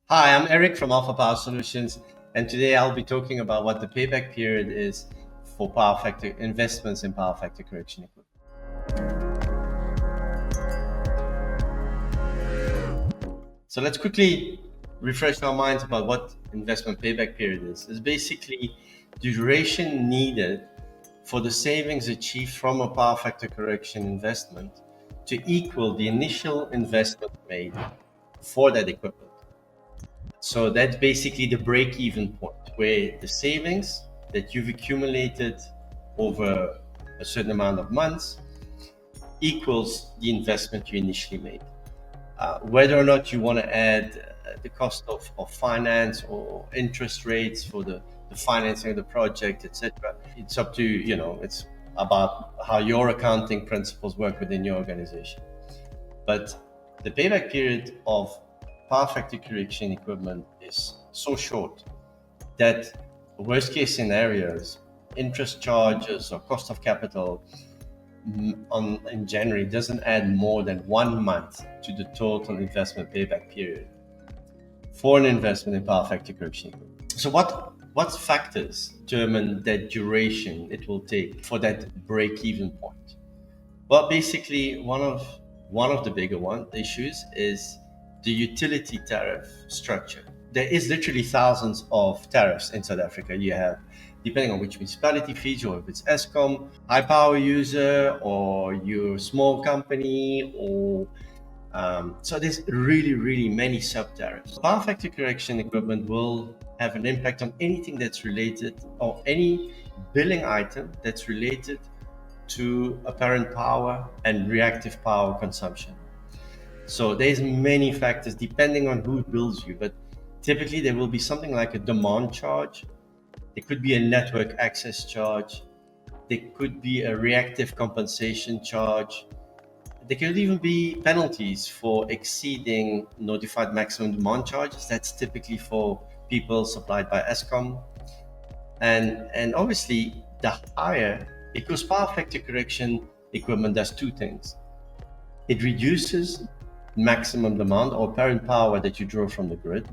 Hi, I'm Eric from Alpha Power Solutions, and today I'll be talking about what the payback period is for power factor investments in power factor correction equipment. So let's quickly refresh our minds about what investment payback period is. It's basically the duration needed for the savings achieved from a power factor correction investment to equal the initial investment made for that equipment. So that's basically the break-even point where the savings that you've accumulated over a certain amount of months equals the investment you initially made. Whether or not you want to add the cost of finance or interest rates for the financing of the project, etc., it's up to it's about how your accounting principles work within your organization. But the payback period of power factor correction equipment is so short that worst case scenarios, interest charges or cost of capital in January doesn't add more than 1 month to the total investment payback period for an investment in power factor correction equipment. So what factors determine that duration it will take for that break-even point? Well, basically, one of the bigger issues is the utility tariff structure. There is literally thousands of tariffs in South Africa. You have, depending on which municipality feeds you, or if it's Eskom, high power user, or you're a small company, or so there's really, really many sub tariffs. Power factor correction equipment will have an impact on anything that's related, or any billing item that's related to apparent power and reactive power consumption. So there's many factors depending on who bills you, but typically there will be something like a demand charge. There could be a network access charge. There could be a reactive compensation charge. There could even be penalties for exceeding notified maximum demand charges. That's typically for people supplied by Eskom. And obviously, the higher, because power factor correction equipment does two things. It reduces maximum demand or apparent power that you draw from the grid,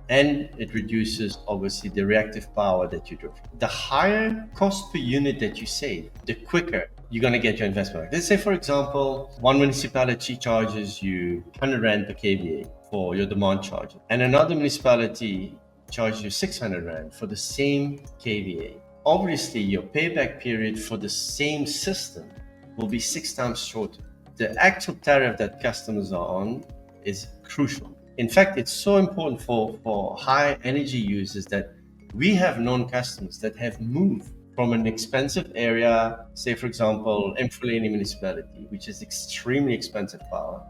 and it reduces obviously the reactive power that you draw. The higher cost per unit that you save, the quicker you're going to get your investment back. Let's say, for example, one municipality charges you 100 Rand per kVA for your demand charge, and another municipality charges you 600 Rand for the same kVA. Obviously, your payback period for the same system will be 6 times shorter. The actual tariff that customers are on is crucial. In fact, it's so important for high energy users that we have known customers that have moved from an expensive area, say for example, Mfuleni municipality, which is extremely expensive power,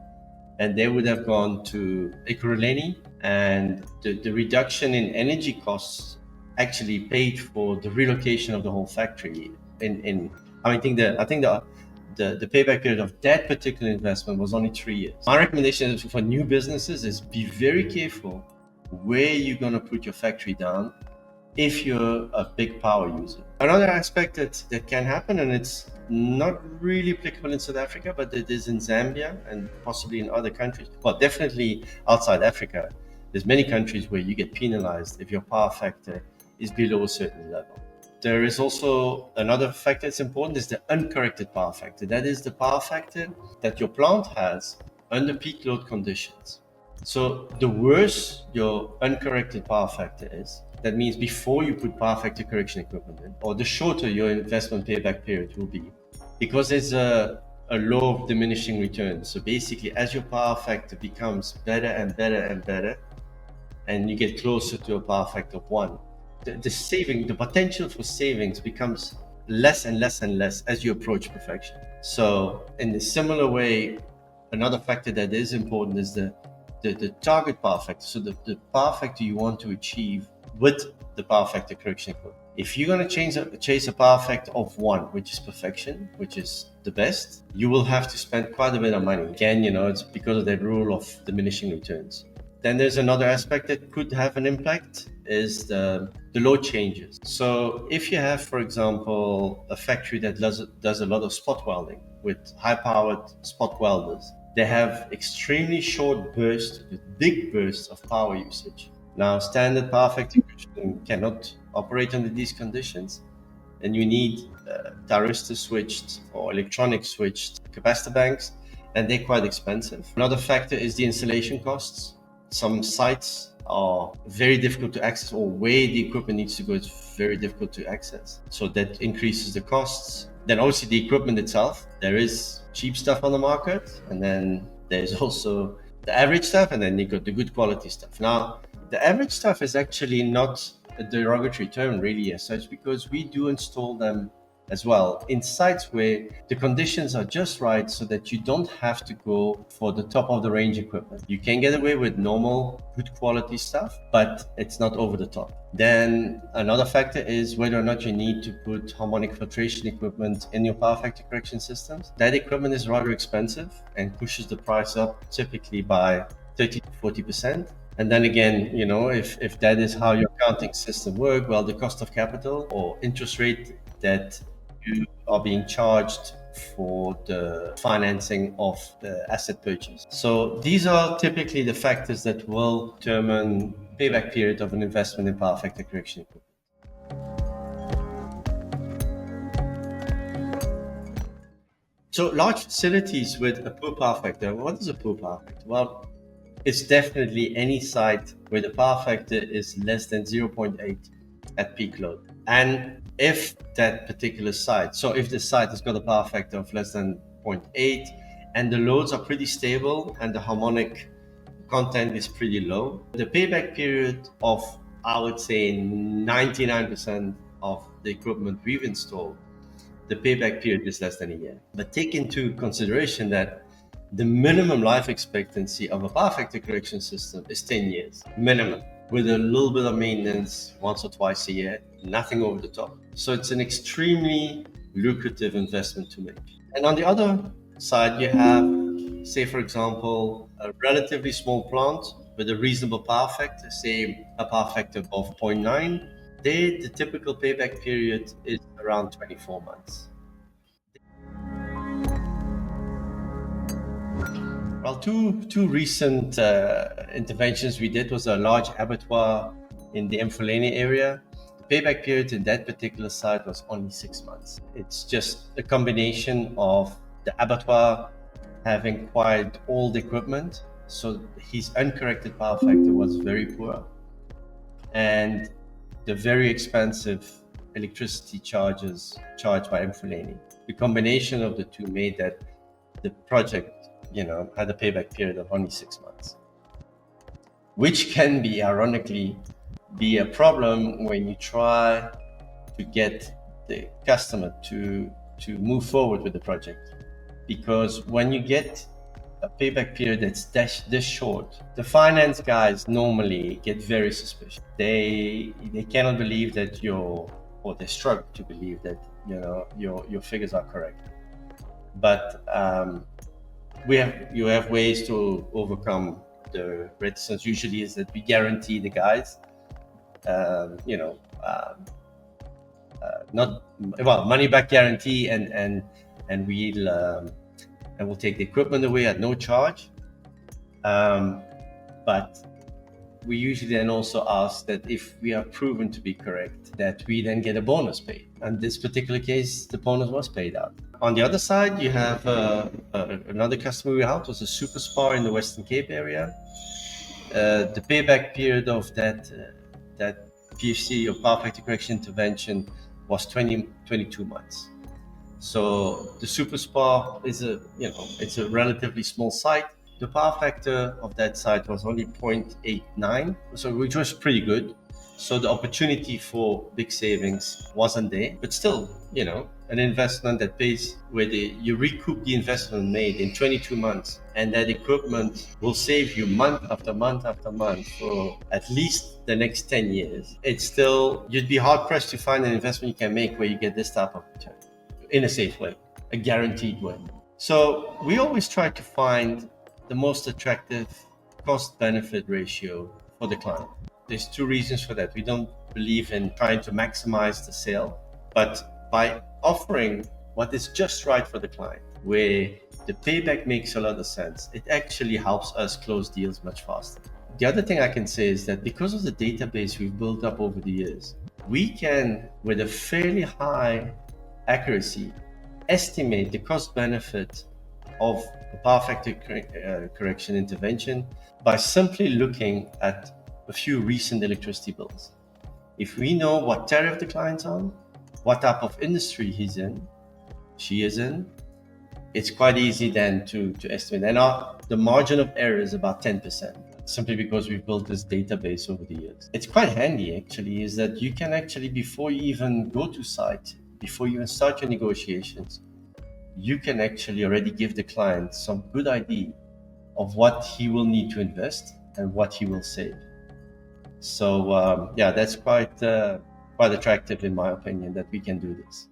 and they would have gone to Ekurhuleni, and the reduction in energy costs actually paid for the relocation of the whole factory. I think the payback period of that particular investment was only 3 years. My recommendation for new businesses is be very careful where you're going to put your factory down if you're a big power user. Another aspect that can happen, and it's not really applicable in South Africa, but it is in Zambia and possibly in other countries. Well, definitely outside Africa, there's many countries where you get penalized if your power factor is below a certain level. There is also another factor that's important, is the uncorrected power factor. That is the power factor that your plant has under peak load conditions. So the worse your uncorrected power factor is, that means before you put power factor correction equipment in, or the shorter your investment payback period will be, because there's a law of diminishing returns. So basically, as your power factor becomes better and better and better, and you get closer to a power factor of 1, the potential for savings becomes less and less and less as you approach perfection. So in a similar way, another factor that is important is the target power factor. So the power factor you want to achieve with the power factor correction equipment. If you're going to chase a power factor of 1, which is perfection, which is the best, you will have to spend quite a bit of money. Again, it's because of that rule of diminishing returns. Then there's another aspect that could have an impact, is the load changes. So if you have, for example, a factory that does a lot of spot welding with high-powered spot welders, they have extremely short bursts with big bursts of power usage. Now, standard power factor encryption cannot operate under these conditions, and you need thyristor switched or electronic switched capacitor banks, and they're quite expensive. Another factor is the installation costs. Some sites are very difficult to access, or where the equipment needs to go is very difficult to access. So that increases the costs. Then obviously the equipment itself, there is cheap stuff on the market, and then there's also the average stuff, and then you got the good quality stuff. Now, the average stuff is actually not a derogatory term really as such, because we do install them as well in sites where the conditions are just right so that you don't have to go for the top of the range equipment. You can get away with normal good quality stuff, but it's not over the top. Then another factor is whether or not you need to put harmonic filtration equipment in your power factor correction systems. That equipment is rather expensive and pushes the price up typically by 30 to 40%. And then again, if that is how your accounting system works, well, the cost of capital or interest rate that you are being charged for the financing of the asset purchase. So these are typically the factors that will determine payback period of an investment in power factor correction equipment. So large facilities with a poor power factor. What is a poor power factor? Well, it's definitely any site where the power factor is less than 0.8 at peak load. And if that particular site, so if the site has got a power factor of less than 0.8 and the loads are pretty stable and the harmonic content is pretty low, the payback period of, I would say, 99% of the equipment we've installed, the payback period is less than a year. But take into consideration that the minimum life expectancy of a power factor correction system is 10 years, minimum, with a little bit of maintenance once or twice a year, nothing over the top. So it's an extremely lucrative investment to make. And on the other side, you have, say, for example, a relatively small plant with a reasonable power factor, say a power factor of 0.9. There, the typical payback period is around 24 months. Well, two recent interventions we did was a large abattoir in the Mfuleni area. The payback period in that particular site was only 6 months. It's just a combination of the abattoir having quite old equipment, so his uncorrected power factor was very poor, and the very expensive electricity charges charged by Mfuleni. The combination of the two made that the project had a payback period of only 6 months, which can be, ironically, be a problem when you try to get the customer to move forward with the project. Because when you get a payback period that's this short, the finance guys normally get very suspicious. They cannot believe that they struggle to believe that your figures are correct. But you have ways to overcome the reticence. Usually is that we guarantee the guys, money back guarantee, and we'll take the equipment away at no charge. But we usually then also ask that if we are proven to be correct, that we then get a bonus paid. And this particular case, the bonus was paid out. On the other side, you have another customer we helped was a super spa in the Western Cape area. The payback period of that PFC or power factor correction intervention was 22 months. So the super spa is it's a relatively small site. The power factor of that site was only 0.89, which was pretty good. So the opportunity for big savings wasn't there, but still, an investment that pays where you recoup the investment made in 22 months, and that equipment will save you month after month after month for at least the next 10 years. It's still, you'd be hard pressed to find an investment you can make where you get this type of return in a safe way, a guaranteed way. So we always try to find the most attractive cost-benefit ratio for the client. There's two reasons for that. We don't believe in trying to maximize the sale, but by offering what is just right for the client, where the payback makes a lot of sense. It actually helps us close deals much faster. The other thing I can say is that because of the database we've built up over the years, we can, with a fairly high accuracy, estimate the cost benefit of a power factor correction intervention by simply looking at a few recent electricity bills. If we know what tariff the client's on, what type of industry he's in, she is in, it's quite easy then to estimate. And the margin of error is about 10%, simply because we've built this database over the years. It's quite handy actually, is that you can actually, before you even go to site, before you even start your negotiations, you can actually already give the client some good idea of what he will need to invest and what he will save. So yeah, that's quite attractive in my opinion, that we can do this.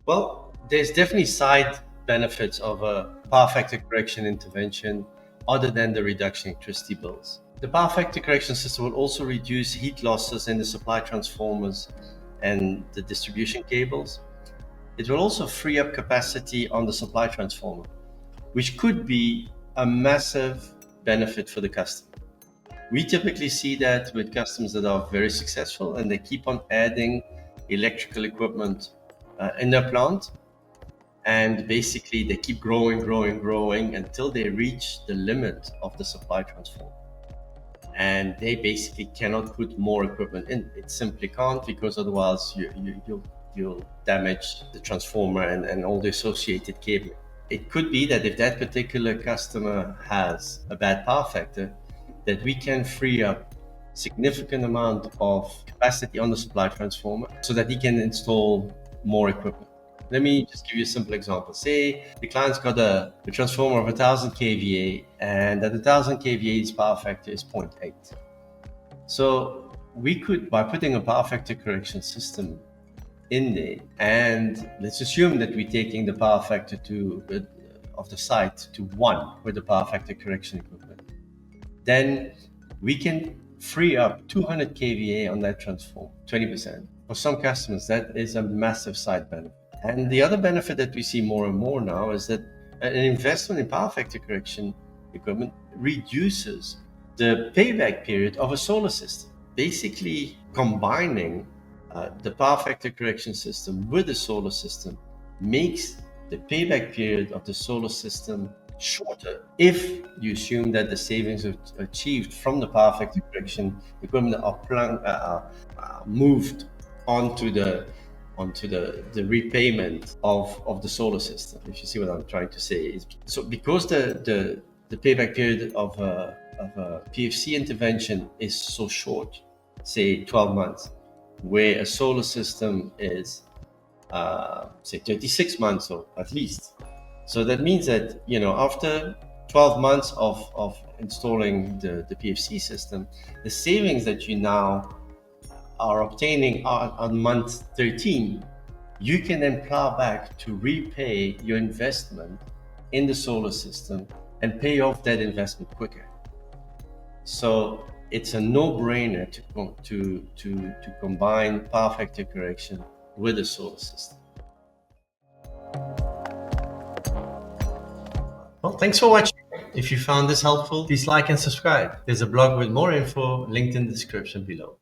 Well, there's definitely side benefits of a power factor correction intervention other than the reduction in electricity bills. The power factor correction system will also reduce heat losses in the supply transformers and the distribution cables. It will also free up capacity on the supply transformer, which could be a massive benefit for the customer. We typically see that with customers that are very successful and they keep on adding electrical equipment in their plant, and basically they keep growing until they reach the limit of the supply transformer, and they basically cannot put more equipment in. It simply can't, because otherwise you'll damage the transformer and all the associated cabling. It could be that if that particular customer has a bad power factor, that we can free up significant amount of capacity on the supply transformer so that he can install more equipment. Let me just give you a simple example. Say the client's got a transformer of 1000 kVA, and at 1000 kVA his power factor is 0.8. So we could, by putting a power factor correction system in there, and let's assume that we're taking the power factor of the site to 1 with the power factor correction equipment, then we can free up 200 kVA on that transformer, 20%. For some customers, that is a massive side benefit. And the other benefit that we see more and more now is that an investment in power factor correction equipment reduces the payback period of a solar system. Basically, combining the power factor correction system with the solar system makes the payback period of the solar system shorter, if you assume that the savings achieved from the power factor correction equipment are moved onto the repayment of the solar system. If you see what I'm trying to say. So because the payback period of a PFC intervention is so short, say 12 months, where a solar system is say 36 months or at least. So that means that, after 12 months of installing the PFC system, the savings that you now are obtaining on month 13, you can then plow back to repay your investment in the solar system and pay off that investment quicker. So it's a no-brainer to combine power factor correction with the solar system. Well, thanks for watching. If you found this helpful, please like and subscribe. There's a blog with more info linked in the description below.